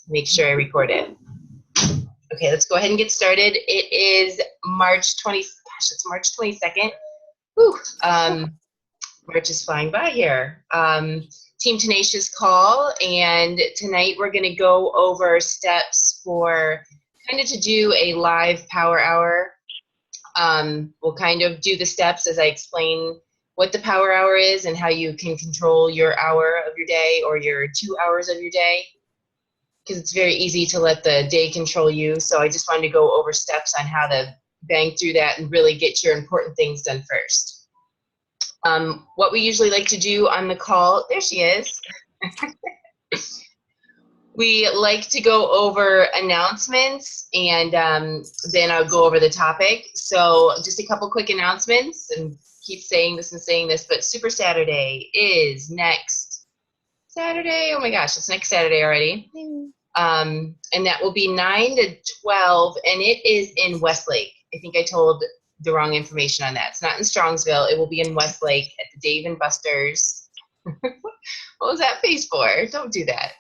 Make sure I record it. Okay, let's go ahead and get started. It is March 20, gosh, it's March 22nd. Whew. March is flying by here. Team Tenacious call, and tonight we're gonna go over steps for kind of to do a live power hour. We'll kind of do the steps as I explain what the power hour is and how you can control your hour of your day or your 2 hours of your day, because it's very easy to let the day control you. So I just wanted to go over steps on how to bang through that and really get your important things done first. What we usually like to do on the call, there she is. We like to go over announcements, and then I'll go over the topic. So just a couple quick announcements, and keep saying this, but Super Saturday is next Saturday. Oh my gosh, it's next Saturday already. And that will be 9 to 12, and it is in Westlake. I think I told the wrong information on that. It's not in Strongsville. It will be in Westlake at the Dave & Buster's. What was that face for? Don't do that.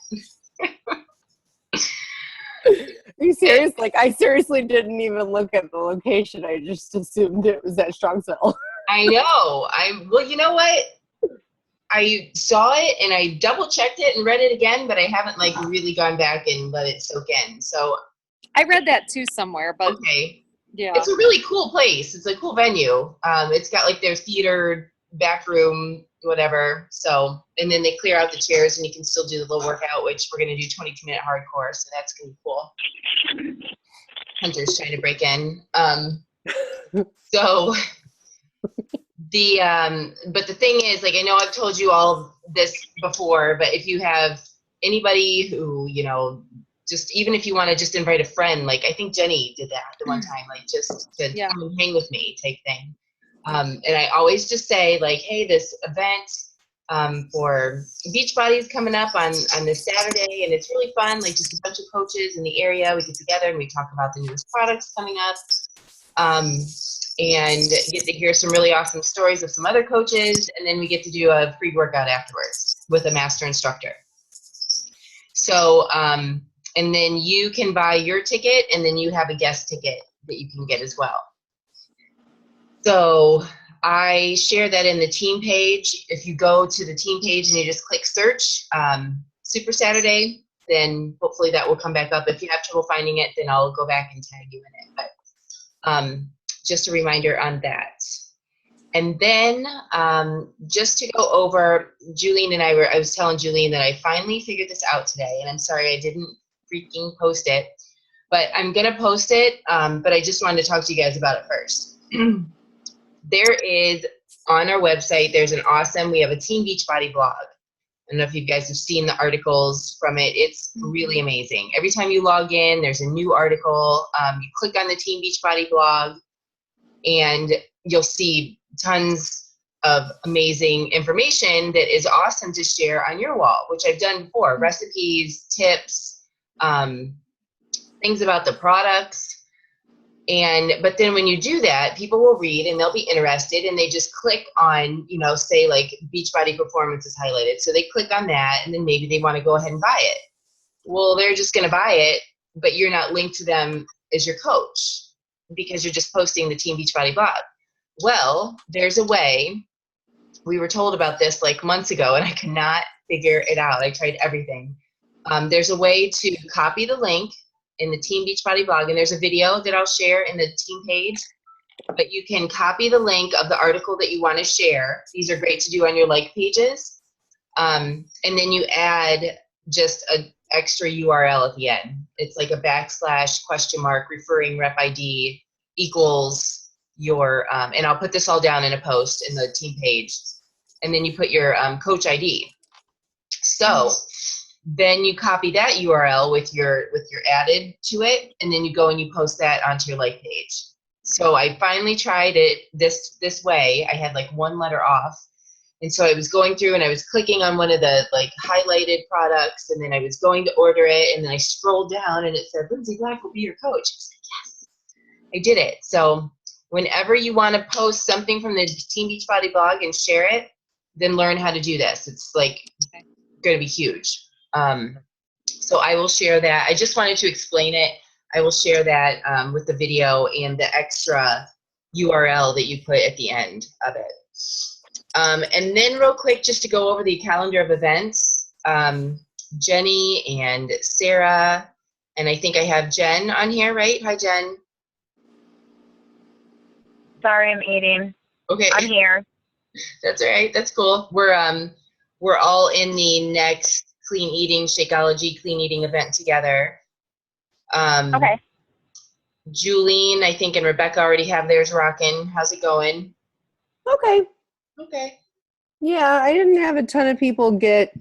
Are you serious? Like, I seriously didn't even look at the location. I just assumed it was at Strongsville. I know. Well, you know what? I saw it and I double checked it and read it again, but I haven't like really gone back and let it soak in. So I read that too somewhere, but okay. Yeah. It's a really cool place. It's a cool venue. It's got like their theater, back room, whatever. So, and then they clear out the chairs and you can still do the little workout, which we're going to do 22-minute hardcore. So that's going to be cool. Hunter's trying to break in. So but the thing is, like, I know I've told you all of this before, but if you have anybody who, you know, just even if you want to just invite a friend, like I think Jenny did that the one time, like just to come and hang with me type thing. And I always just say like, hey, this event for Beachbody is coming up on this Saturday, and it's really fun. Like just a bunch of coaches in the area, we get together and we talk about the newest products coming up. And get to hear some really awesome stories of some other coaches, and then we get to do a free workout afterwards with a master instructor. So, and then you can buy your ticket, and then you have a guest ticket that you can get as well. So I share that in the team page. If you go to the team page and you just click search Super Saturday, then hopefully that will come back up. If you have trouble finding it, then I'll go back and tag you in it. But just a reminder on that. And then just to go over, Julian and I was telling Julian that I finally figured this out today, and I'm sorry I didn't freaking post it, but I'm gonna post it, but I just wanted to talk to you guys about it first. There is, on our website, we have a Team Beachbody blog. I don't know if you guys have seen the articles from it. It's really amazing. Every time you log in, there's a new article. You click on the Team Beachbody blog, and you'll see tons of amazing information that is awesome to share on your wall, which I've done before. Recipes, tips, things about the products. But then when you do that, people will read and they'll be interested, and they just click on, you know, say like Beachbody Performance is highlighted. So they click on that, and then maybe they want to go ahead and buy it. Well, they're just going to buy it, but you're not linked to them as your coach, because you're just posting the Team Beachbody blog. Well, there's a way. We were told about this like months ago, and I could not figure it out. I tried everything. There's a way to copy the link in the Team Beachbody blog, and there's a video that I'll share in the team page, but you can copy the link of the article that you want to share. These are great to do on your like pages. And then you add just an extra URL at the end. It's like a / referring rep ID equals your, and I'll put this all down in a post in the team page. And then you put your coach ID. So then you copy that URL with your added to it, and then you go and you post that onto your like page. So I finally tried it this way. I had like one letter off. And so I was going through and I was clicking on one of the like highlighted products, and then I was going to order it, and then I scrolled down and it said, Lindsay Black will be your coach. I was like, yes, I did it. So whenever you want to post something from the Team Beachbody blog and share it, then learn how to do this. It's like going to be huge. So I will share that. I just wanted to explain it. I will share that with the video and the extra URL that you put at the end of it. And then real quick, just to go over the calendar of events, Jenny and Sarah, and I think I have Jen on here, right? Hi, Jen. Sorry, I'm eating. Okay. I'm here. That's all right. That's cool. We're all in the next Clean Eating Shakeology Clean Eating event together. Okay. Julene, I think, and Rebecca already have theirs rocking. How's it going? Okay. Okay. Yeah, I didn't have a ton of people get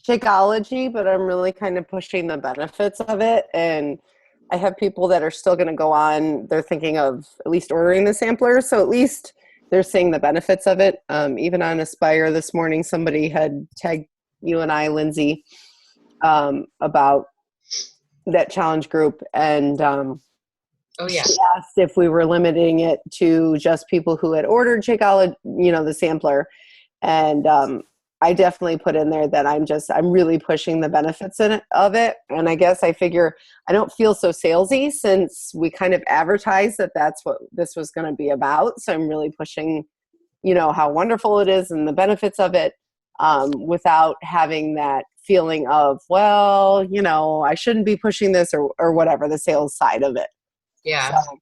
Shakeology, but I'm really kind of pushing the benefits of it. And I have people that are still going to go on. They're thinking of at least ordering the sampler. So at least they're seeing the benefits of it. Even on Aspire this morning, somebody had tagged you and I, Lindsay, about that challenge group. And Oh, yeah. she asked if we were limiting it to just people who had ordered Shakeology, the sampler. And I definitely put in there that I'm really pushing the benefits of it. And I guess I figure I don't feel so salesy since we kind of advertised that that's what this was going to be about. So I'm really pushing, how wonderful it is and the benefits of it, without having that feeling of, well, I shouldn't be pushing this or whatever, the sales side of it. Yeah. So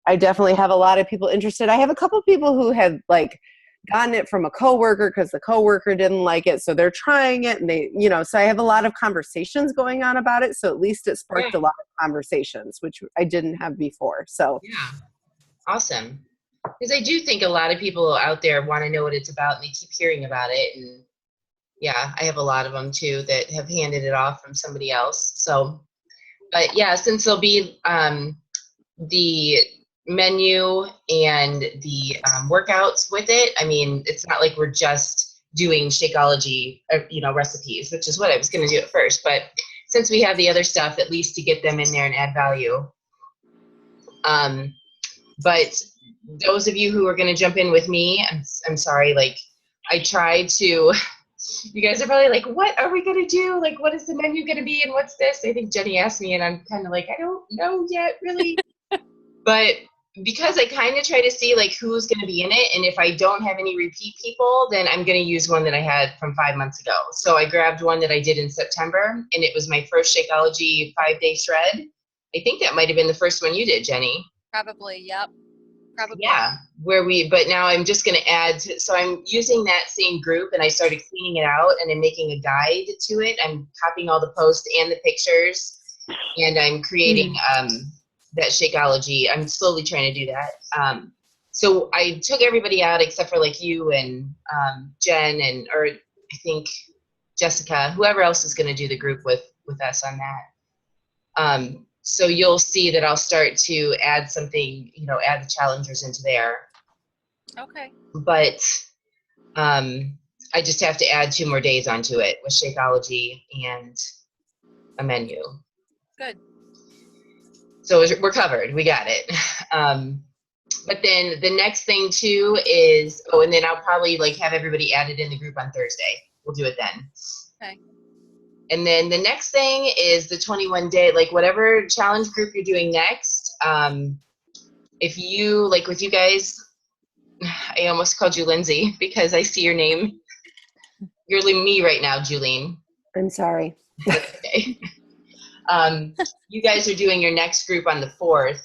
I definitely have a lot of people interested. I have a couple people who had gotten it from a coworker because the coworker didn't like it. So they're trying it and they, so I have a lot of conversations going on about it. So at least it sparked a lot of conversations, which I didn't have before. So Yeah. Awesome. Because I do think a lot of people out there want to know what it's about and they keep hearing about it. And yeah, I have a lot of them too that have handed it off from somebody else. So, but yeah, since there'll be the menu and the workouts with it, I mean, it's not like we're just doing Shakeology, recipes, which is what I was going to do at first. But since we have the other stuff, at least to get them in there and add value. But those of you who are going to jump in with me, I'm sorry, I tried to, you guys are probably like, what are we going to do? What is the menu going to be? And what's this? I think Jenny asked me and I'm kind of like, I don't know yet really. But because I kind of try to see who's going to be in it. And if I don't have any repeat people, then I'm going to use one that I had from 5 months ago. So I grabbed one that I did in September and it was my first Shakeology 5-day shred. I think that might've been the first one you did, Jenny. Probably, yep. Probably. Yeah, but now I'm just going to add, so I'm using that same group and I started cleaning it out and I'm making a guide to it. I'm copying all the posts and the pictures and I'm creating that Shakeology. I'm slowly trying to do that. So I took everybody out except for you and Jen or I think Jessica, whoever else is going to do the group with us on that. So you'll see that I'll start to add something, add the challengers into there. Okay. But I just have to add 2 more days onto it with Shakeology and a menu. Good. So we're covered. We got it. But then the next thing too is, and then I'll probably have everybody added in the group on Thursday. We'll do it then. Okay. And then the next thing is the 21-day, whatever challenge group you're doing next. If you, with you guys, I almost called you Lindsay because I see your name. You're me right now, Julene. I'm sorry. Okay. You guys are doing your next group on the 4th,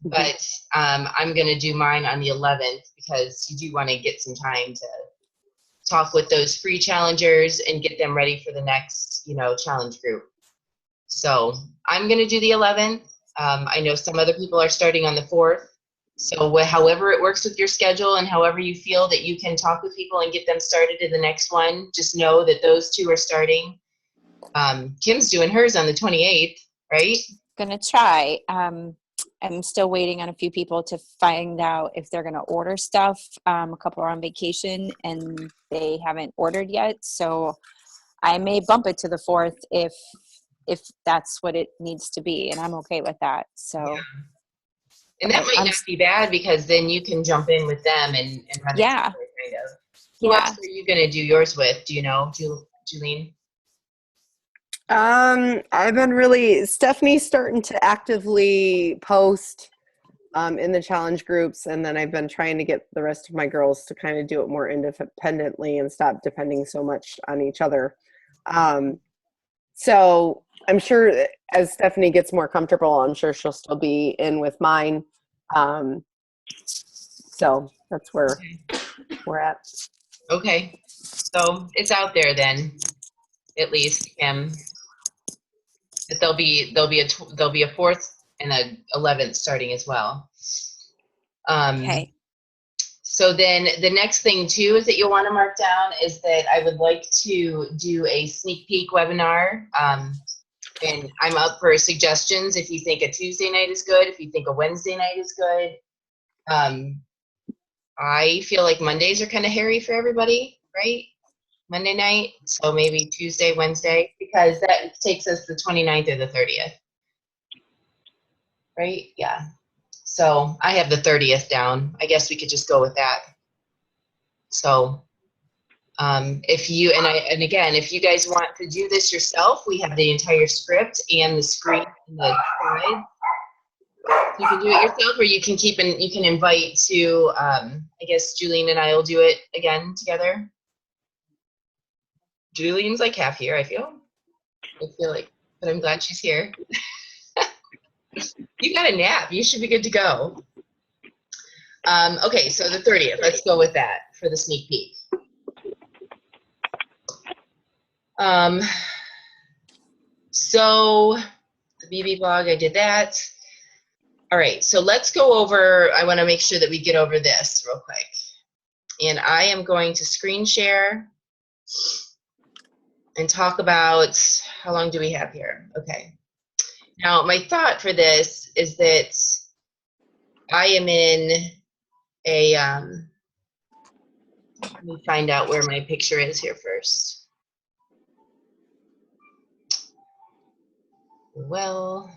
but I'm going to do mine on the 11th because you do want to get some time to talk with those free challengers and get them ready for the next, challenge group. So I'm going to do the 11th. I know some other people are starting on the 4th. So however it works with your schedule and however you feel that you can talk with people and get them started in the next one, just know that those 2 are starting. Kim's doing hers on the 28th, right? Gonna try. I'm still waiting on a few people to find out if they're gonna order stuff. A couple are on vacation and they haven't ordered yet, so I may bump it to the 4th if that's what it needs to be, and I'm okay with that. So, yeah. And that might not be bad because then you can jump in with them and run it together, kind of. Who else are you gonna do yours with? Do you know, Julene? I've been Stephanie's starting to actively post in the challenge groups, and then I've been trying to get the rest of my girls to kind of do it more independently and stop depending so much on each other. So I'm sure that as Stephanie gets more comfortable, I'm sure she'll still be in with mine. So that's where we're at. Okay. So it's out there then, at least, Kim. But there'll be a 4th and a 11th starting as well. Okay. So then the next thing too is that you'll want to mark down is that I would like to do a sneak peek webinar. And I'm up for suggestions if you think a Tuesday night is good, if you think a Wednesday night is good. I feel like Mondays are kind of hairy for everybody, right? Monday night, so maybe Tuesday, Wednesday, because that takes us the 29th or the 30th. Right? Yeah. So I have the 30th down. I guess we could just go with that. So if you, and again, if you guys want to do this yourself, we have the entire script and the screen and the slides. You can do it yourself, or you can you can invite to, I guess Julian and I will do it again together. Julian's like half here, I feel like, but I'm glad she's here. You got a nap. You should be good to go. Okay, so the 30th. Let's go with that for the sneak peek. So the BB blog, I did that. All right, so let's go over, I want to make sure that we get over this real quick. And I am going to screen share and talk about, how long do we have here? Okay. Now, my thought for this is that I am in a, let me find out where my picture is here first. Well,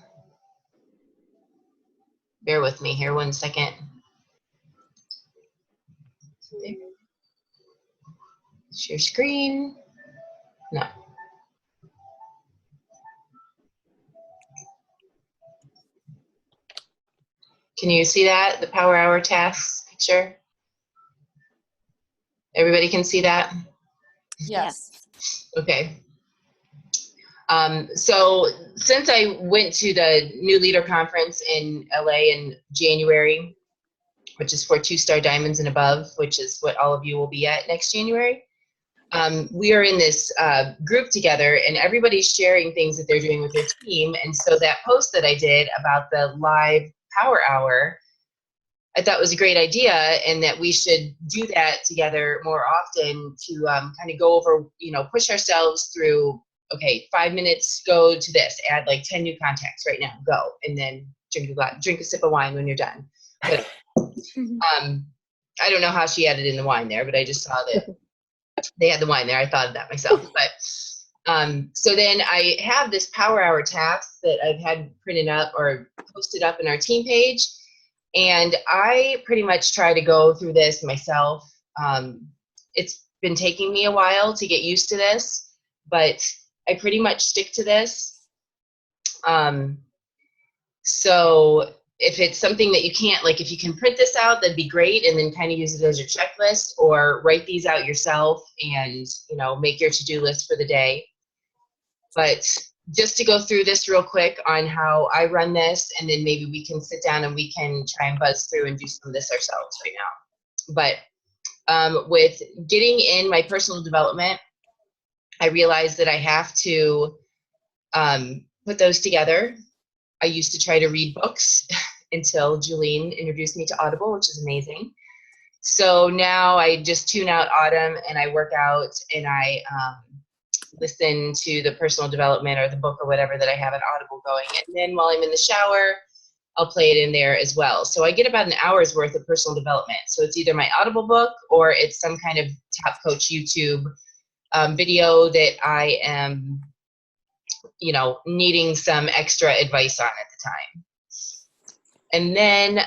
bear with me here 1 second. Share screen. No. Can you see that? The Power Hour tasks picture? Everybody can see that? Yes. Okay. So since I went to the New Leader Conference in LA in January, which is for 2-star diamonds and above, which is what all of you will be at next January, we are in this group together, and everybody's sharing things that they're doing with their team. And so that post that I did about the live Power Hour, I thought was a great idea, and that we should do that together more often to kind of go over, push ourselves through, okay, 5 minutes, go to this, add like 10 new contacts right now, go, and then drink a sip of wine when you're done. But I don't know how she added in the wine there, but I just saw that they had the wine there. I thought of that myself. But so then I have this Power Hour task that I've had printed up or posted up in our team page. And I pretty much try to go through this myself. It's been taking me a while to get used to this, but I pretty much stick to this. So if it's something that you can't, like if you can print this out, that'd be great, and then kind of use it as your checklist, or write these out yourself and, make your to-do list for the day. But just to go through this real quick on how I run this, and then maybe we can sit down and we can try and buzz through and do some of this ourselves right now. But with getting in my personal development, I realized that I have to put those together. I used to try to read books until Julene introduced me to Audible, which is amazing. So now I just tune out Autumn and I work out and I listen to the personal development or the book or whatever that I have at Audible going. And then while I'm in the shower, I'll play it in there as well. So I get about an hour's worth of personal development. So it's either my Audible book or it's some kind of Top Coach YouTube video that I am, needing some extra advice on at the time. And then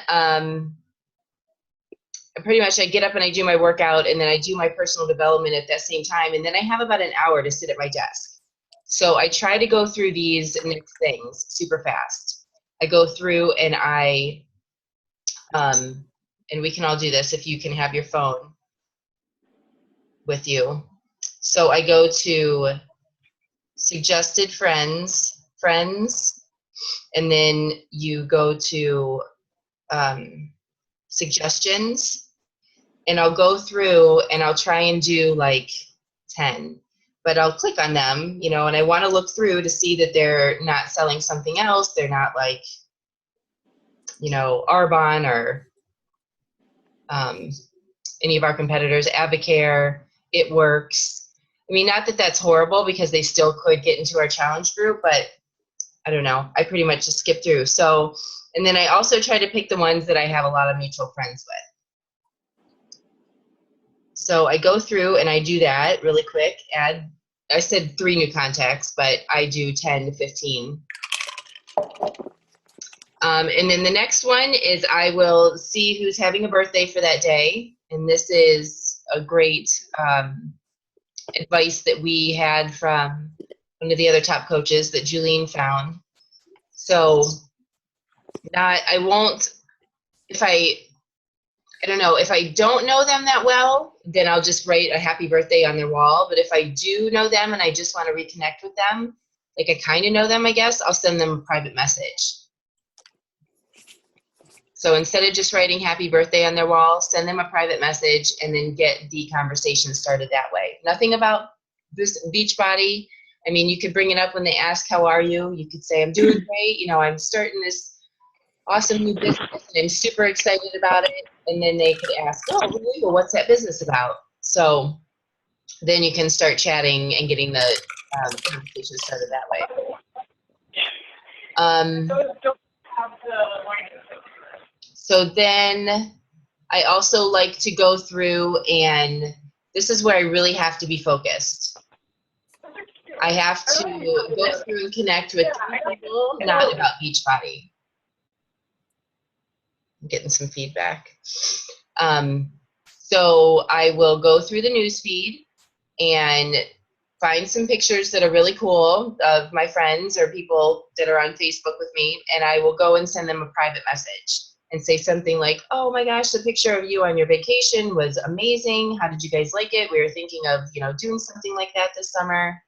pretty much I get up and I do my workout, and then I do my personal development at that same time. And then I have about an hour to sit at my desk. So I try to go through these next things super fast. I go through and and we can all do this if you can have your phone with you. So I go to suggested friends, and then you go to suggestions, and I'll go through and I'll try and do like 10, but I'll click on them, you know, and I want to look through to see that they're not selling something else. They're not like, you know, Arbonne or any of our competitors, Avocare, It Works. I mean, not that that's horrible because they still could get into our challenge group, but I don't know. I pretty much just skip through. So, and then I also try to pick the ones that I have a lot of mutual friends with. So I go through and I do that really quick. I said 3 new contacts, but I do 10 to 15. And then the next one is I will see who's having a birthday for that day. And this is a great advice that we had from one of the other top coaches that Julene found. So I won't, if I don't know, if I don't know them that well, then I'll just write a happy birthday on their wall. But if I do know them and I just want to reconnect with them, like I kind of know them, I guess, I'll send them a private message. So instead of just writing happy birthday on their wall, send them a private message and then get the conversation started that way. Nothing about this Beachbody. I mean, you could bring it up when they ask, how are you? You could say, I'm doing great. You know, I'm starting this awesome new business and I'm super excited about it. And then they could ask, oh, well, what's that business about? So then you can start chatting and getting the conversation started that way. So then I also like to go through, and this is where I really have to be focused. I have to go through and connect with people, not about Beachbody. I'm getting some feedback. So I will go through the news feed and find some pictures that are really cool of my friends or people that are on Facebook with me, and I will go and send them a private message and say something like, oh my gosh, the picture of you on your vacation was amazing. How did you guys like it? We were thinking of, you know, doing something like that this summer.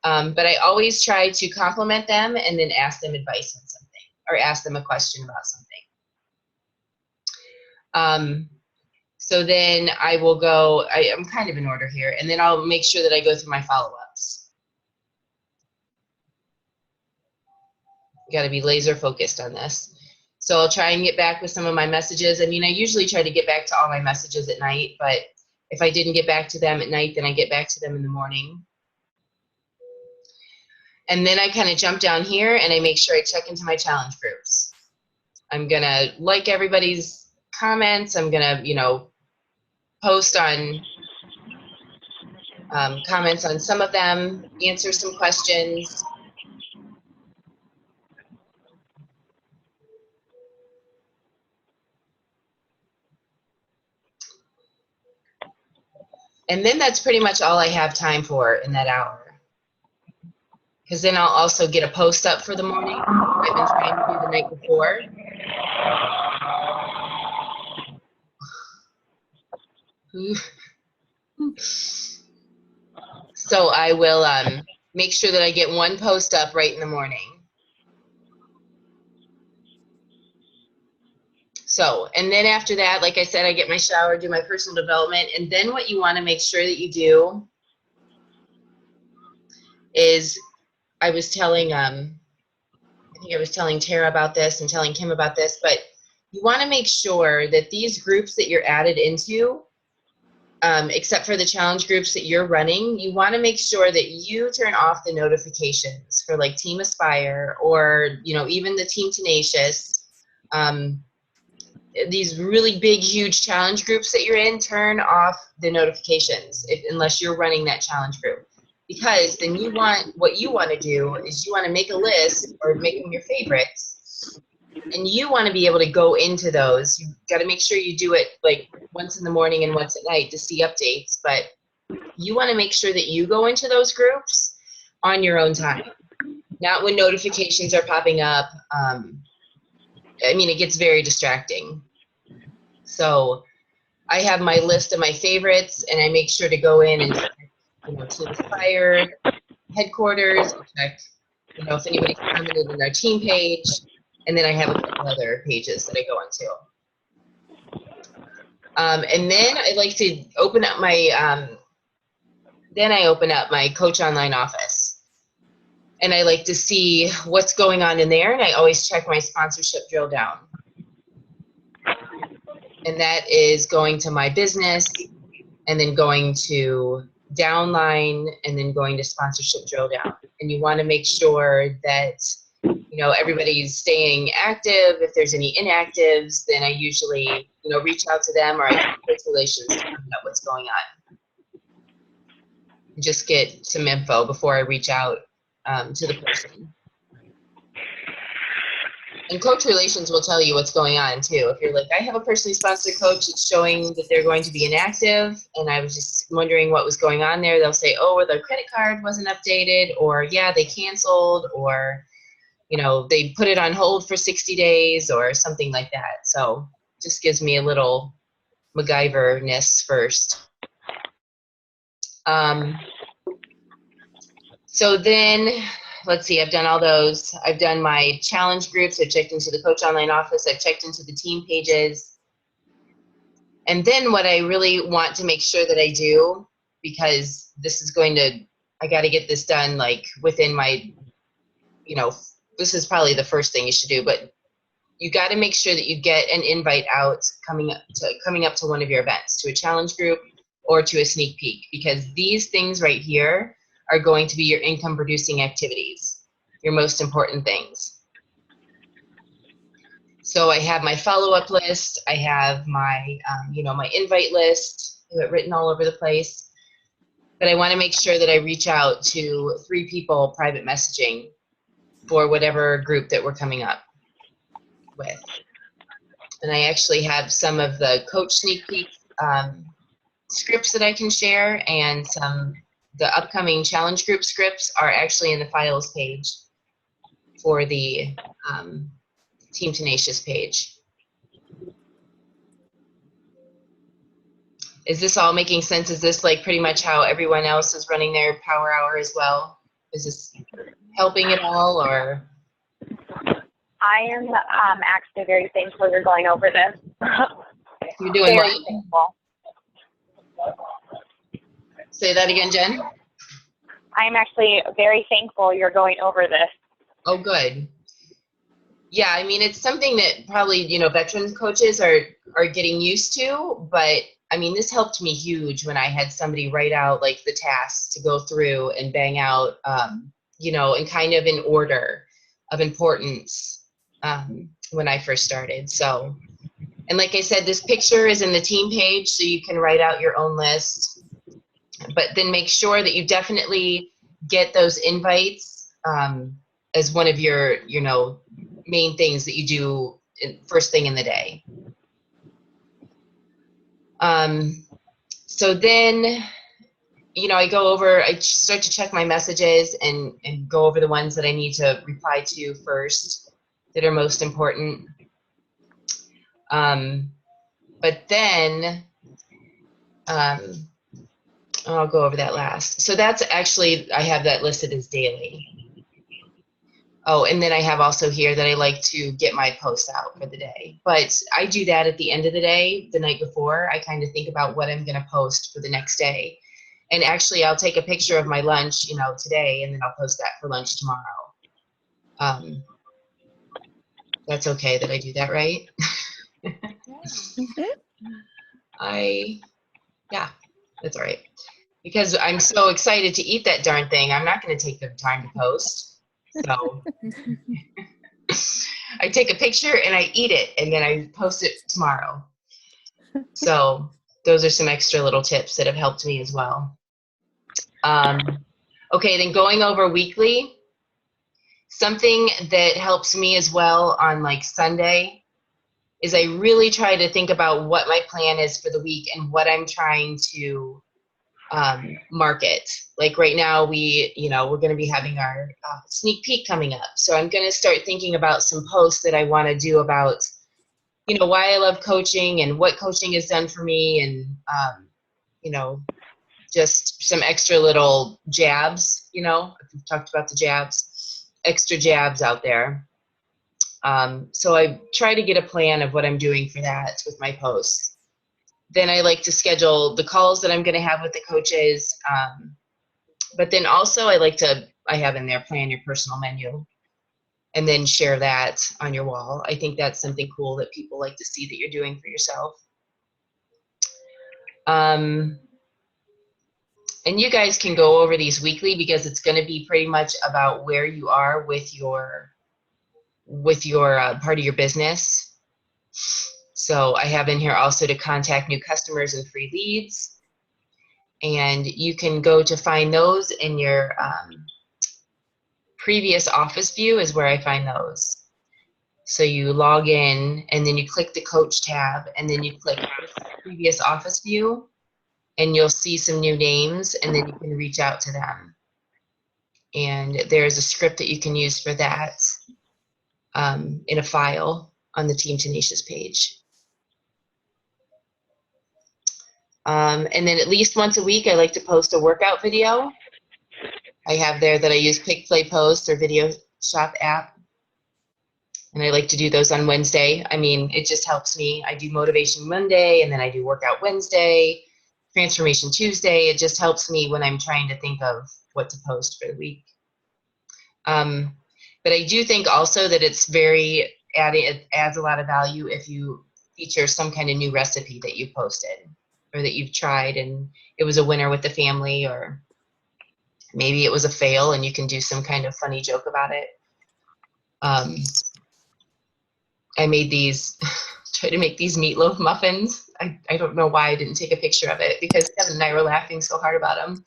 But I always try to compliment them and then ask them advice on something or ask them a question about something. So then I will go, I'm kind of in order here, and then I'll make sure that I go through my follow-ups. You got to be laser focused on this. So I'll try and get back with some of my messages. I mean, I usually try to get back to all my messages at night, but if I didn't get back to them at night, then I get back to them in the morning. And then I kind of jump down here and I make sure I check into my challenge groups. I'm going to like everybody's comments. I'm going to, you know, post on comments on some of them, answer some questions. And then that's pretty much all I have time for in that hour. Because then I'll also get a post up for the morning. I've been trying to do the night before. So I will make sure that I get one post up right in the morning. So, and then after that, like I said, I get my shower, do my personal development, and then what you want to make sure that you do is, I was telling, I think I was telling Tara about this and telling Kim about this, but you want to make sure that these groups that you're added into, except for the challenge groups that you're running, you want to make sure that you turn off the notifications for like Team Aspire or, you know, even the Team Tenacious. These really big, huge challenge groups that you're in, turn off the notifications unless you're running that challenge group. Because then what you want to do is you want to make a list or make them your favorites. And you want to be able to go into those. You've got to make sure you do it like once in the morning and once at night to see updates. But you want to make sure that you go into those groups on your own time, not when notifications are popping up. I mean, it gets very distracting. So I have my list of my favorites, and I make sure to go in and check, Team Aspire headquarters, check, if anybody's commented in our team page, and then I have a couple other pages that I go into. And then I like to open up my, Coach Online office. And I like to see what's going on in there, and I always check my sponsorship drill down. And that is going to my business, and then going to downline, and then going to sponsorship drill down. And you want to make sure that, everybody's staying active. If there's any inactives, then I usually, reach out to them, or I have close relations to find out what's going on. Just get some info before I reach out to the person. And coach relations will tell you what's going on too. If you're like, I have a personally sponsored coach, it's showing that they're going to be inactive, and I was just wondering what was going on there. They'll say, oh, their credit card wasn't updated, or yeah, they canceled, or they put it on hold for 60 days or something like that. So just gives me a little MacGyver-ness first. So then, let's see, I've done all those. I've done my challenge groups. I've checked into the Coach Online office. I've checked into the team pages. And then what I really want to make sure that I do, because this is I got to get this done like within my, this is probably the first thing you should do, but you got to make sure that you get an invite out coming up to one of your events, to a challenge group or to a sneak peek, because these things right here are going to be your income producing activities, your most important things. So I have my follow-up list. I have my, my invite list written all over the place. But I want to make sure that I reach out to 3 people private messaging for whatever group that we're coming up with. And I actually have some of the coach sneak peek scripts that I can share, and the upcoming challenge group scripts are actually in the files page for the Team Tenacious page. Is this all making sense? Is this like pretty much how everyone else is running their power hour as well? Is this helping at all, or? I am actually very thankful you're going over this. You're doing very what? thankful. Say that again, Jen. I'm actually very thankful you're going over this. Oh, good. Yeah, I mean, it's something that probably, veteran coaches are getting used to, but I mean, this helped me huge when I had somebody write out like the tasks to go through and bang out, and kind of in order of importance when I first started. So, and like I said, this picture is in the team page, so you can write out your own list, but then make sure that you definitely get those invites as one of your, main things that you do first thing in the day. So then, I start to check my messages and go over the ones that I need to reply to first that are most important. But then, I'll go over that last. So that's actually, I have that listed as daily. Oh, and then I have also here that I like to get my posts out for the day. But I do that at the end of the day, the night before. I kind of think about what I'm going to post for the next day. And actually, I'll take a picture of my lunch, today, and then I'll post that for lunch tomorrow. That's okay that I do that, right? Yeah, that's all right. Because I'm so excited to eat that darn thing, I'm not going to take the time to post. So I take a picture and I eat it, and then I post it tomorrow. So those are some extra little tips that have helped me as well. Okay, then going over weekly, something that helps me as well on like Sunday is I really try to think about what my plan is for the week and what I'm trying to market. Like right now, we're going to be having our sneak peek coming up. So I'm going to start thinking about some posts that I want to do about, why I love coaching and what coaching has done for me, and just some extra little jabs. We've talked about the jabs, extra jabs out there. So I try to get a plan of what I'm doing for that with my posts. Then I like to schedule the calls that I'm going to have with the coaches. But then also I have in there, plan your personal menu, and then share that on your wall. I think that's something cool that people like to see that you're doing for yourself. And you guys can go over these weekly, because it's going to be pretty much about where you are with your part of your business. So I have in here also to contact new customers and free leads. And you can go to find those in your previous office view is where I find those. So you log in and then you click the coach tab and then you click previous office view and you'll see some new names, and then you can reach out to them. And there's a script that you can use for that in a file on the Team Tenacious page. And then at least once a week, I like to post a workout video. I have there that I use Pick, Play, Post or Video Shop app. And I like to do those on Wednesday. I mean, it just helps me. I do Motivation Monday, and then I do Workout Wednesday, Transformation Tuesday. It just helps me when I'm trying to think of what to post for the week. But I do think also that it's it adds a lot of value if you feature some kind of new recipe that you posted or that you've tried and it was a winner with the family, or maybe it was a fail and you can do some kind of funny joke about it. I made tried to make these meatloaf muffins. I don't know why I didn't take a picture of it, because Kevin and I were laughing so hard about them.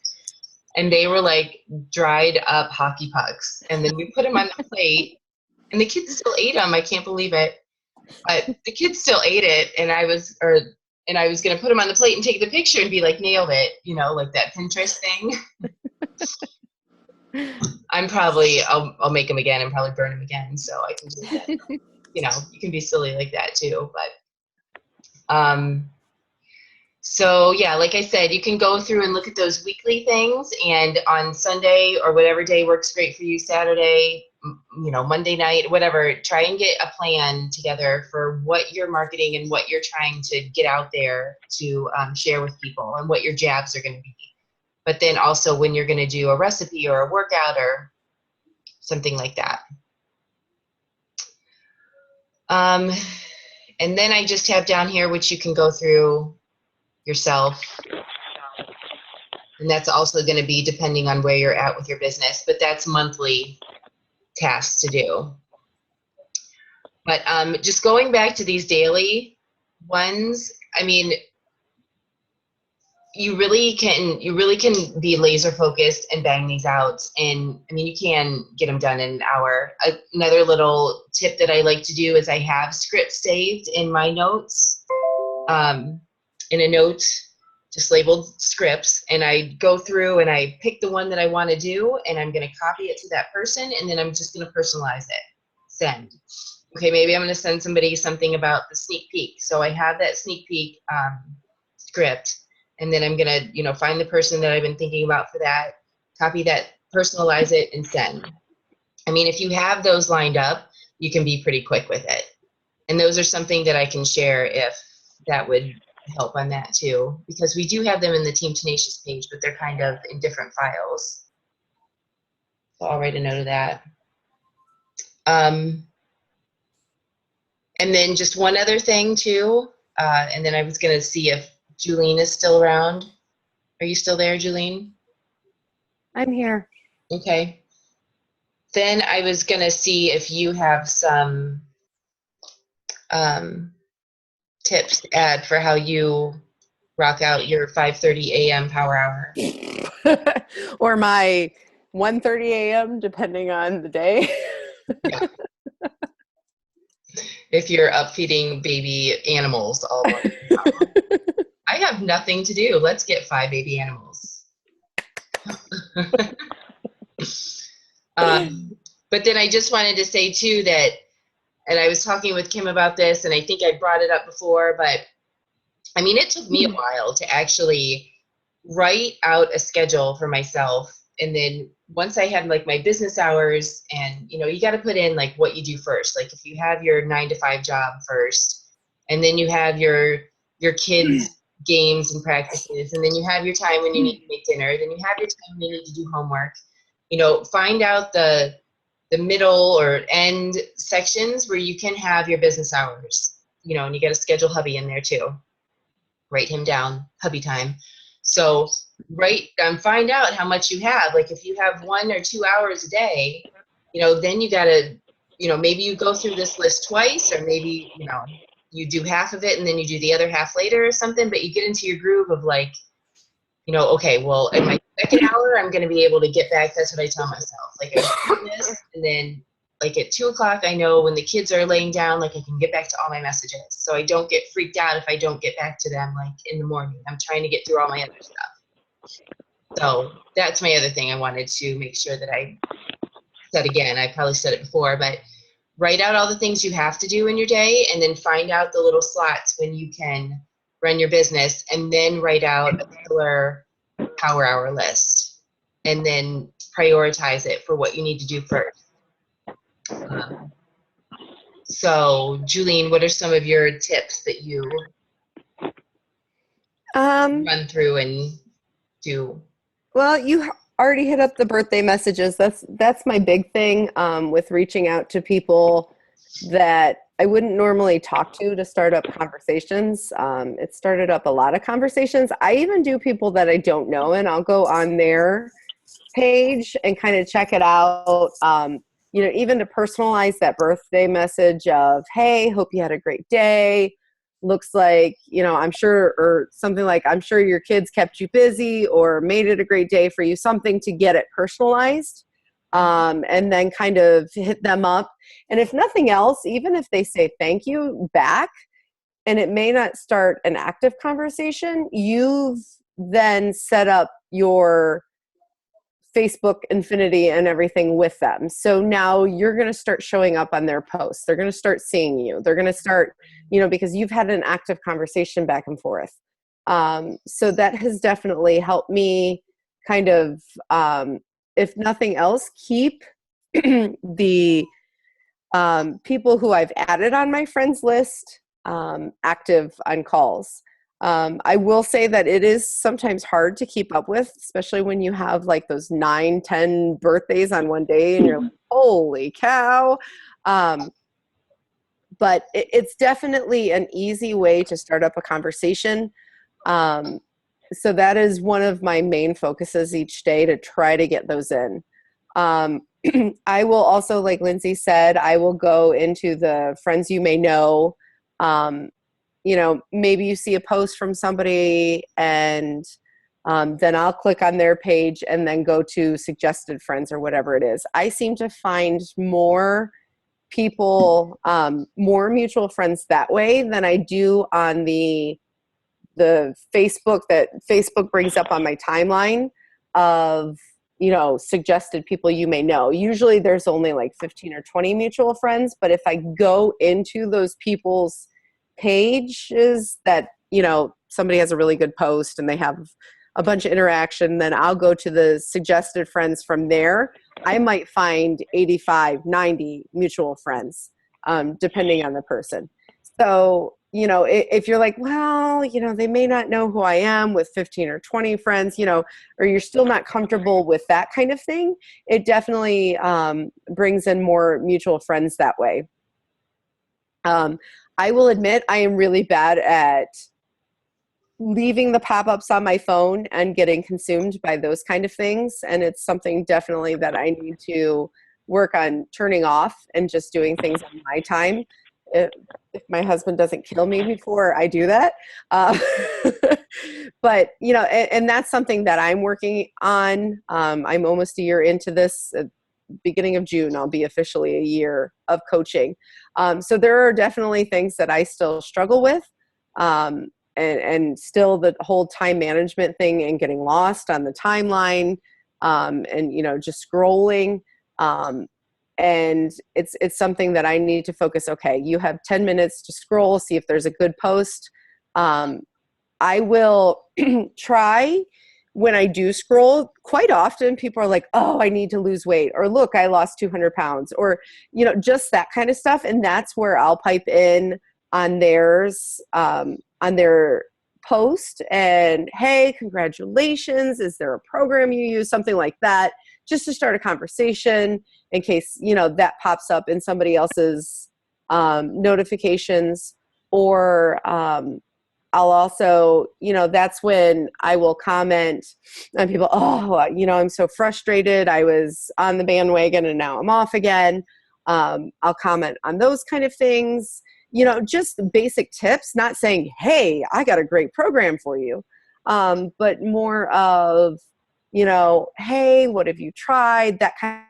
And they were like dried up hockey pucks. And then we put them on the plate and the kids still ate them. I can't believe it. But the kids still ate it. And I was going to put them on the plate and take the picture and be like, nailed it, like that Pinterest thing. I'll make them again and probably burn them again. So I can do that. You can be silly like that too. But, so yeah, like I said, you can go through and look at those weekly things, and on Sunday or whatever day works great for you, Saturday, Monday night, whatever, try and get a plan together for what you're marketing and what you're trying to get out there to share with people, and what your jabs are going to be. But then also when you're going to do a recipe or a workout or something like that. And then I just have down here, which you can go through yourself. And that's also going to be depending on where you're at with your business, but that's monthly tasks to do. But just going back to these daily ones, I mean, you really can be laser focused and bang these out. And I mean, you can get them done in an hour. Another little tip that I like to do is I have scripts saved in my notes, in a note, just labeled scripts. And I go through and I pick the one that I want to do, and I'm going to copy it to that person. And then I'm just going to personalize it. Send. Okay, maybe I'm going to send somebody something about the sneak peek. So I have that sneak peek script. And then I'm going to, find the person that I've been thinking about for that, copy that, personalize it, and send. I mean, if you have those lined up, you can be pretty quick with it. And those are something that I can share if that would help on that too, because we do have them in the Team Tenacious page, but they're kind of in different files. So I'll write a note of that. And then just one other thing too, and then I was going to see if Julene is still around. Are you still there, Julene? I'm here. Okay. Then I was going to see if you have some tips to add for how you rock out your 5:30 a.m. power hour. Or my 1:30 a.m. depending on the day. Yeah. If you're up feeding baby animals all morning. I have nothing to do. Let's get 5 baby animals. But then I just wanted to say too that, and I was talking with Kim about this, and I think I brought it up before, but I mean, it took me a while to actually write out a schedule for myself. And then once I had like my business hours, and you got to put in like what you do first. Like if you have your 9 to 5 job first, and then you have your kids' games and practices, and then you have your time when you need to make dinner, then you have your time when you need to do homework. Find out the middle or end sections where you can have your business hours. And you got to schedule hubby in there too. Write him down, hubby time. So find out how much you have. Like if you have 1 or 2 hours a day, then you gotta, maybe you go through this list twice, or maybe, you do half of it and then you do the other half later or something, but you get into your groove of like, okay, well, in my second hour, I'm going to be able to get back. That's what I tell myself. Like I do this, and then like at 2:00, I know when the kids are laying down, like I can get back to all my messages. So I don't get freaked out if I don't get back to them like in the morning. I'm trying to get through all my other stuff. So that's my other thing I wanted to make sure that I said again. I probably said it before, but write out all the things you have to do in your day, and then find out the little slots when you can run your business, and then write out a killer power hour list, and then prioritize it for what you need to do first. So, Julene, what are some of your tips that you run through and do? Well, you already hit up the birthday messages. That's my big thing with reaching out to people that I wouldn't normally talk to start up conversations. It started up a lot of conversations. I even do people that I don't know, and I'll go on their page and kind of check it out. Even to personalize that birthday message of, hey, hope you had a great day. Looks like, I'm sure, or something like, I'm sure your kids kept you busy or made it a great day for you, something to get it personalized. And then kind of hit them up. And if nothing else, even if they say thank you back, and it may not start an active conversation, you've then set up your Facebook infinity and everything with them. So now you're going to start showing up on their posts. They're going to start seeing you. They're going to start, because you've had an active conversation back and forth. So that has definitely helped me kind of, if nothing else, keep the people who I've added on my friends list active on calls. I will say that it is sometimes hard to keep up with, especially when you have like those 9-10 birthdays on one day and you're like, holy cow. But it's definitely an easy way to start up a conversation. So that is one of my main focuses each day, to try to get those in. I will also, like Lindsay said, I will go into the friends you may know. Maybe you see a post from somebody, and then I'll click on their page and then go to suggested friends or whatever it is. I seem to find more people, more mutual friends that way than I do on the Facebook that Facebook brings up on my timeline of, suggested people you may know. Usually there's only like 15 or 20 mutual friends, but if I go into those people's pages that, somebody has a really good post and they have a bunch of interaction, then I'll go to the suggested friends from there. I might find 85, 90 mutual friends, depending on the person. So, if you're like, well, they may not know who I am with 15 or 20 friends, or you're still not comfortable with that kind of thing, it definitely brings in more mutual friends that way. I will admit I am really bad at leaving the pop-ups on my phone and getting consumed by those kind of things. And it's something definitely that I need to work on turning off and just doing things on my time. If my husband doesn't kill me before I do that. But, and that's something that I'm working on. I'm almost a year into this. Beginning of June, I'll be officially a year of coaching. So there are definitely things that I still struggle with. And still the whole time management thing and getting lost on the timeline. and, just scrolling. And it's something that I need to focus. Okay, you have 10 minutes to scroll, see if there's a good post. I will try when I do scroll. Quite often people are like, oh, I need to lose weight, or look, I lost 200 pounds, or, just that kind of stuff. And that's where I'll pipe in on theirs, on their post, and, hey, congratulations. Is there a program you use? Something like that, just to start a conversation in case, that pops up in somebody else's notifications. Or I'll also, that's when I will comment on people, oh, I'm so frustrated. I was on the bandwagon and now I'm off again. I'll comment on those kind of things, just basic tips, not saying, hey, I got a great program for you, but more of, hey, what have you tried? That kind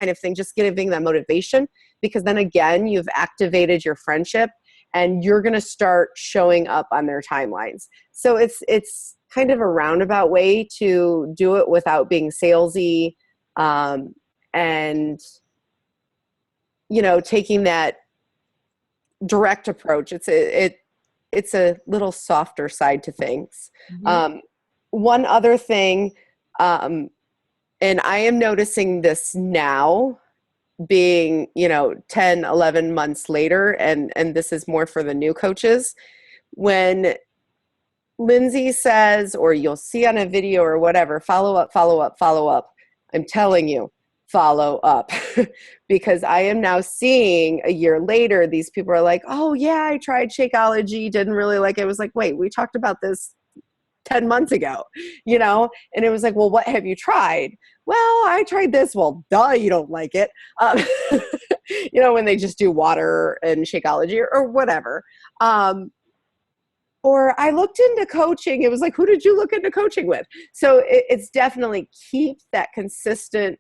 of thing, just giving them motivation, because then again, you've activated your friendship and you're going to start showing up on their timelines. So it's kind of a roundabout way to do it without being salesy, and, taking that direct approach. It's a little softer side to things. Mm-hmm. One other thing, and I am noticing this now, being 10, 11 months later, and this is more for the new coaches, when Lindsay says, or you'll see on a video or whatever, follow up, I'm telling you, follow up. Because I am now seeing a year later, these people are like, oh yeah, I tried Shakeology, didn't really like it. It was like, wait, we talked about this 10 months ago, and it was like, well, what have you tried? Well, I tried this. Well, duh, you don't like it. When they just do water and Shakeology or whatever. Or I looked into coaching. It was like, who did you look into coaching with? So it's definitely keep that consistent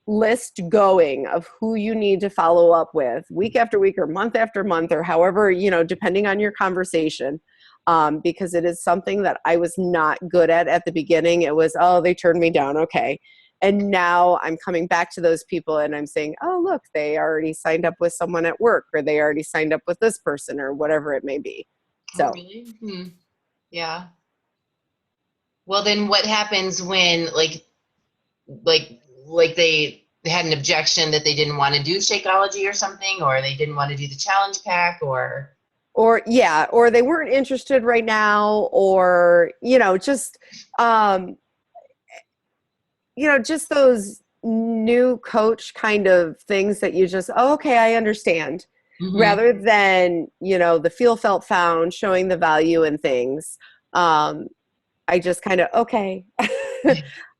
list going of who you need to follow up with week after week or month after month, or however, depending on your conversation. Because it is something that I was not good at the beginning. It was, oh, they turned me down. Okay. And now I'm coming back to those people and I'm saying, oh, look, they already signed up with someone at work, or they already signed up with this person, or whatever it may be. So, oh, really? Yeah. Well, then what happens when like they had an objection that they didn't want to do Shakeology or something, or they didn't want to do the challenge pack, or they weren't interested right now, or, just, just those new coach kind of things that you just, oh, okay, I understand. mm-hmm. Rather than, the feel, felt, found, showing the value in things. I just kind of, okay.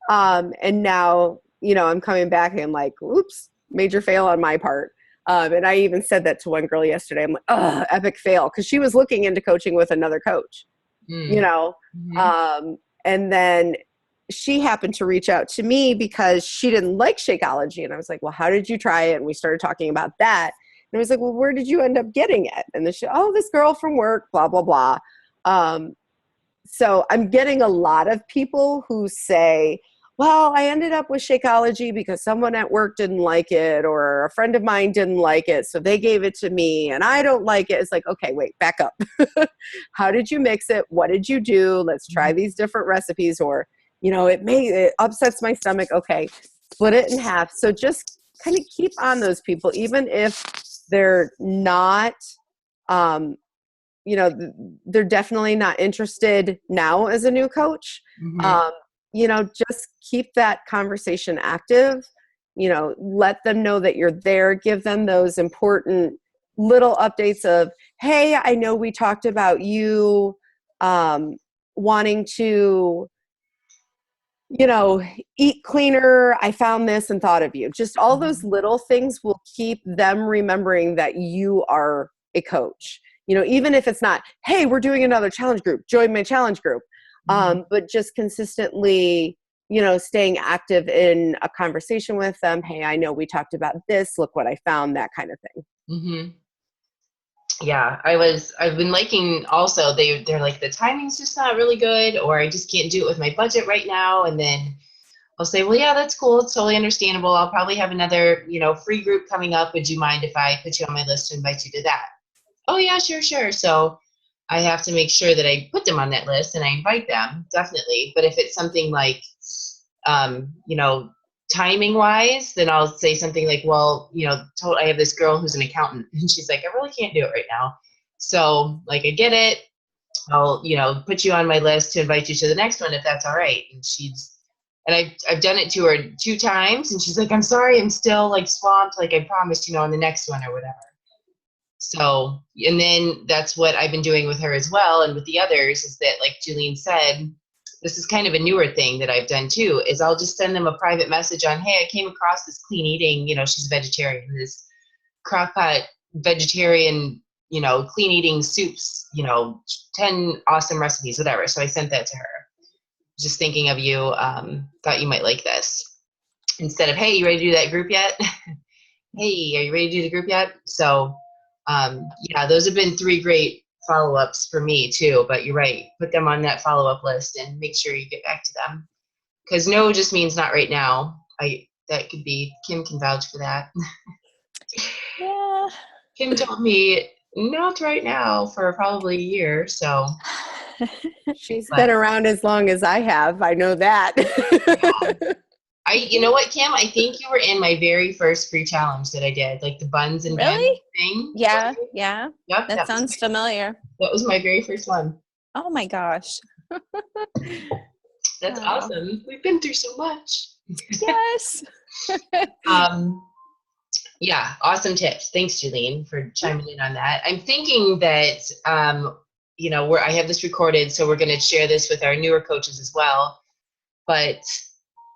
And now, I'm coming back and I'm like, oops, major fail on my part. And I even said that to one girl yesterday. I'm like, epic fail. Cause she was looking into coaching with another coach, Mm-hmm. And then she happened to reach out to me because she didn't like Shakeology. And I was like, well, how did you try it? And we started talking about that. And I was like, well, where did you end up getting it? And then this girl from work, blah, blah, blah. So I'm getting a lot of people who say, well, I ended up with Shakeology because someone at work didn't like it, or a friend of mine didn't like it, so they gave it to me and I don't like it. It's like, okay, wait, back up. How did you mix it? What did you do? Let's try these different recipes. Or, it upsets my stomach. Okay, split it in half. So just kind of keep on those people, even if they're not, they're definitely not interested now as a new coach. Mm-hmm. Just keep that conversation active, let them know that you're there, give them those important little updates of, hey, I know we talked about you wanting to, eat cleaner. I found this and thought of you. Just all those little things will keep them remembering that you are a coach. Even if it's not, hey, we're doing another challenge group, join my challenge group. But just consistently, staying active in a conversation with them. Hey, I know we talked about this. Look what I found, that kind of thing. Mm-hmm. Yeah, I've been liking also, they're like, the timing's just not really good, or I just can't do it with my budget right now. And then I'll say, well, yeah, that's cool. It's totally understandable. I'll probably have another, free group coming up. Would you mind if I put you on my list to invite you to that? Oh yeah, sure. So I have to make sure that I put them on that list and I invite them, definitely. But if it's something like, timing wise, then I'll say something like, well, I have this girl who's an accountant and she's like, I really can't do it right now. So like, I get it. I'll, put you on my list to invite you to the next one if that's all right. And I've done it to her 2 times and she's like, I'm sorry, I'm still like swamped. Like I promised, on the next one or whatever. So, and then that's what I've been doing with her as well. And with the others is that, like Julian said, this is kind of a newer thing that I've done too, is I'll just send them a private message on, hey, I came across this clean eating, she's a vegetarian, this crockpot vegetarian, clean eating soups, 10 awesome recipes, whatever. So I sent that to her. Just thinking of you, thought you might like this. Instead of, hey, you ready to do that group yet? Hey, are you ready to do the group yet? So, those have been 3 great follow-ups for me too, but you're right. Put them on that follow-up list and make sure you get back to them. Because no just means not right now. That could be, Kim can vouch for that. Yeah. Kim told me not right now for probably a year, so. She's been around as long as I have. I know that. You know what, Kim? I think you were in my very first free challenge that I did, like the buns and Really? bun thing. Yeah. Yep. That sounds familiar. That was my very first one. Oh my gosh. That's awesome. We've been through so much. Yes. Yeah, awesome tips. Thanks, Julene, for chiming in on that. I'm thinking that, I have this recorded, so we're going to share this with our newer coaches as well. But,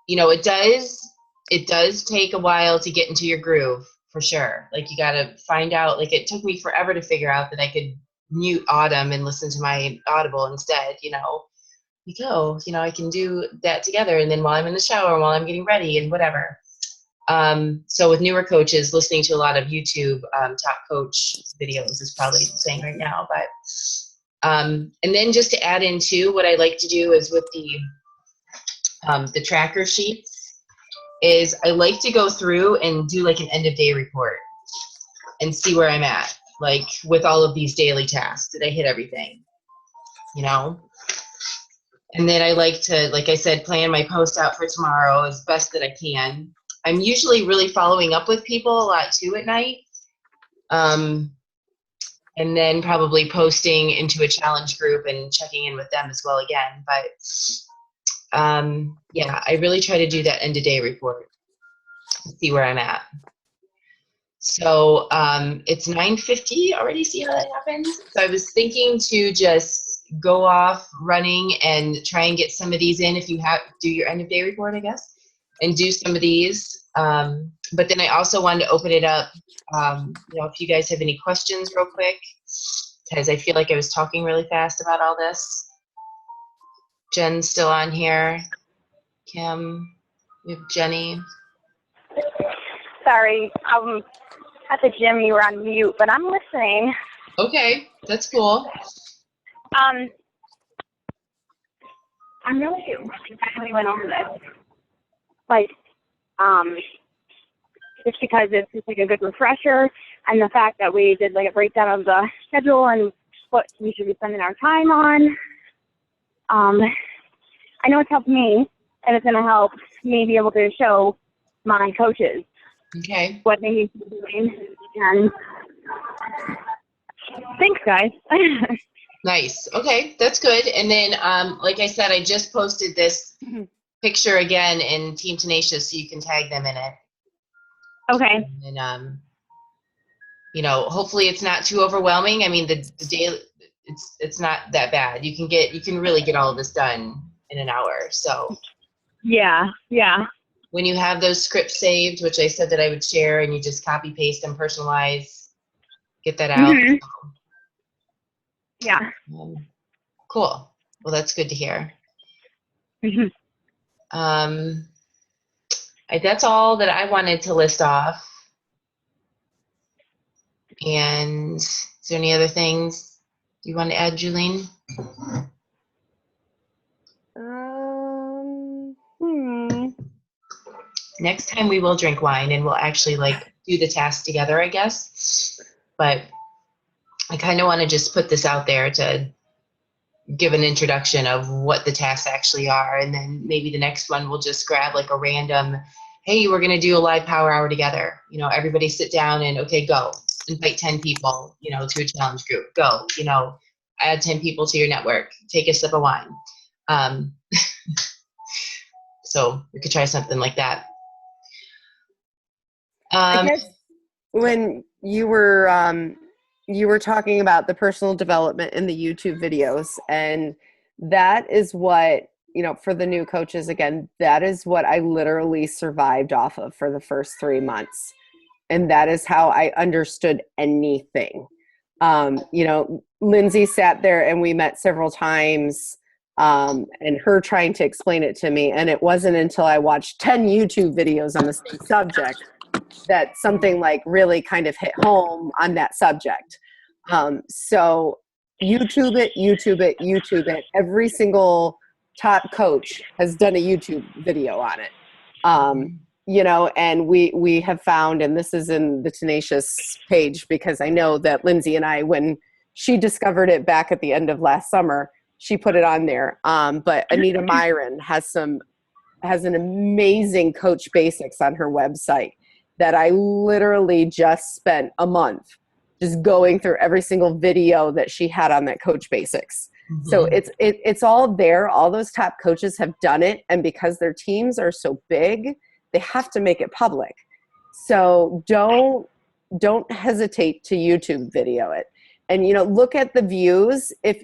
it does take a while to get into your groove, for sure. Like, you got to find out, like, it took me forever to figure out that I could mute Autumn and listen to my Audible instead, I can do that together. And then while I'm in the shower, while I'm getting ready and whatever. So with newer coaches, listening to a lot of YouTube top coach videos is probably the thing right now. But and then just to add in too, what I like to do is with the tracker sheets is I like to go through and do like an end of day report and see where I'm at, like with all of these daily tasks. Did I hit everything? And then I like to, like I said, plan my post out for tomorrow as best that I can. I'm usually really following up with people a lot too at night. And then probably posting into a challenge group and checking in with them as well again. But I really try to do that end of day report to see where I'm at. So it's 9:50 already. See how that happens? So I was thinking to just go off running and try and get some of these in if you do your end of day report, I guess, and do some of these. But then I also wanted to open it up, if you guys have any questions real quick, because I feel like I was talking really fast about all this. Jen's still on here. Kim, we have Jenny. Sorry, at the gym you were on mute, but I'm listening. Okay, that's cool. I'm really glad we went over this. Just because it's just like a good refresher, and the fact that we did like a breakdown of the schedule and what we should be spending our time on. I know it's helped me, and it's going to help me be able to show my coaches what they need to be doing. And thanks, guys. Nice. Okay, that's good. And then, like I said, I just posted this picture again in Team Tenacious, so you can tag them in it. Okay. And hopefully it's not too overwhelming. I mean, the daily, it's not that bad. You can really get all of this done in an hour. So yeah. When you have those scripts saved, which I said that I would share, and you just copy paste and personalize, get that out. Mm-hmm. Yeah. Cool. Well, that's good to hear. Mm-hmm. That's all that I wanted to list off. And is there any other things you want to add, Julene? next time we will drink wine and we'll actually like do the task together, I guess. But I kind of want to just put this out there to give an introduction of what the tasks actually are. And then maybe the next one we'll just grab like a random, hey, we're going to do a live power hour together. You know, everybody sit down and okay, go. Invite 10 people, you know, to a challenge group. Go, you know, add 10 people to your network. Take a sip of wine. So we could try something like that. I guess when you were talking about the personal development in the YouTube videos, and that is what, you know, for the new coaches, again, that is what I literally survived off of for the first 3 months. And that is how I understood anything. You know, Lindsay sat there and we met several times, and her trying to explain it to me. And it wasn't until I watched 10 YouTube videos on the same subject that something like really kind of hit home on that subject. So YouTube it, YouTube it, YouTube it. Every single top coach has done a YouTube video on it. You know, and we have found, and this is in the Tenacious page, because I know that Lindsay and I, when she discovered it back at the end of last summer, she put it on there. But Anita Myron has an amazing Coach Basics on her website that I literally just spent a month just going through every single video that she had on that Coach Basics. Mm-hmm. So it's all there. All those top coaches have done it. And because their teams are so big, they have to make it public. So don't hesitate to YouTube video it. And, you know, look at the views. If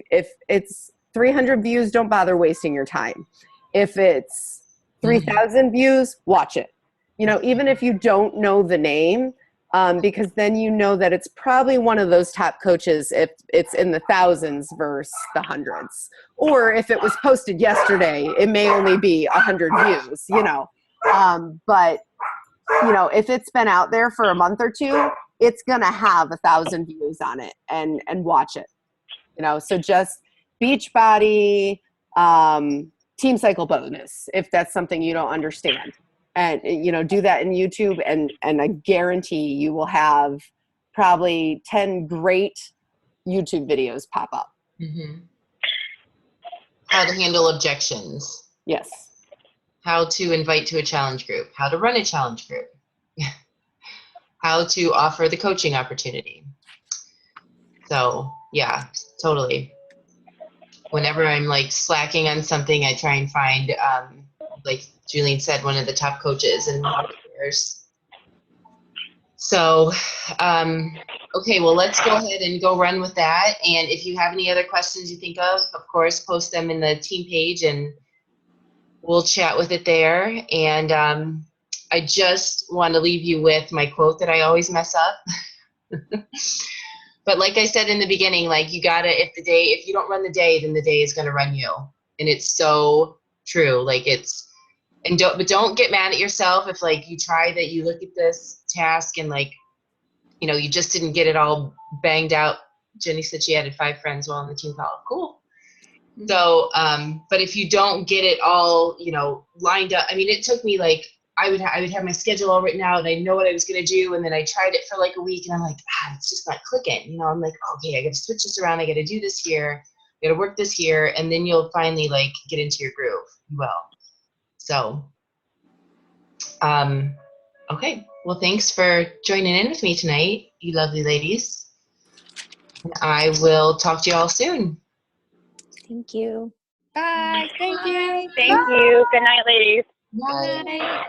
it's 300 views, don't bother wasting your time. If it's 3,000 views, watch it. You know, even if you don't know the name, because then you know that it's probably one of those top coaches if it's in the thousands versus the hundreds. Or if it was posted yesterday, it may only be 100 views, you know. But, you know, if it's been out there for a month or two, it's going to have 1,000 views on it, and watch it. You know, so just Beachbody, Team Cycle Bonus, if that's something you don't understand. And, you know, do that in YouTube, and I guarantee you will have probably 10 great YouTube videos pop up. Mm-hmm. How to handle objections. Yes. How to invite to a challenge group. How to run a challenge group. How to offer the coaching opportunity. So, yeah, totally. Whenever I'm like slacking on something, I try and find, like Julian said, one of the top coaches and theirs. So, okay, well, let's go ahead and go run with that. And if you have any other questions you think of course, post them in the team page and we'll chat with it there. And I just want to leave you with my quote that I always mess up. But like I said in the beginning, like you gotta, if you don't run the day, then the day is gonna run you. And it's so true. Like but don't get mad at yourself if like you try that, you look at this task and like, you know, you just didn't get it all banged out. Jenny said she added 5 friends while on the team call. Cool. So, but if you don't get it all, you know, lined up, I mean, it took me like, I would have my schedule all written out and I know what I was going to do. And then I tried it for like a week and I'm like, it's just not clicking. You know, I'm like, okay, I got to switch this around. I got to do this here. I got to work this here. And then you'll finally like get into your groove. You will. So, okay. Well, thanks for joining in with me tonight, you lovely ladies. I will talk to you all soon. Thank you. Bye. Thank you. Thank you. Good night, ladies. Bye. Good night.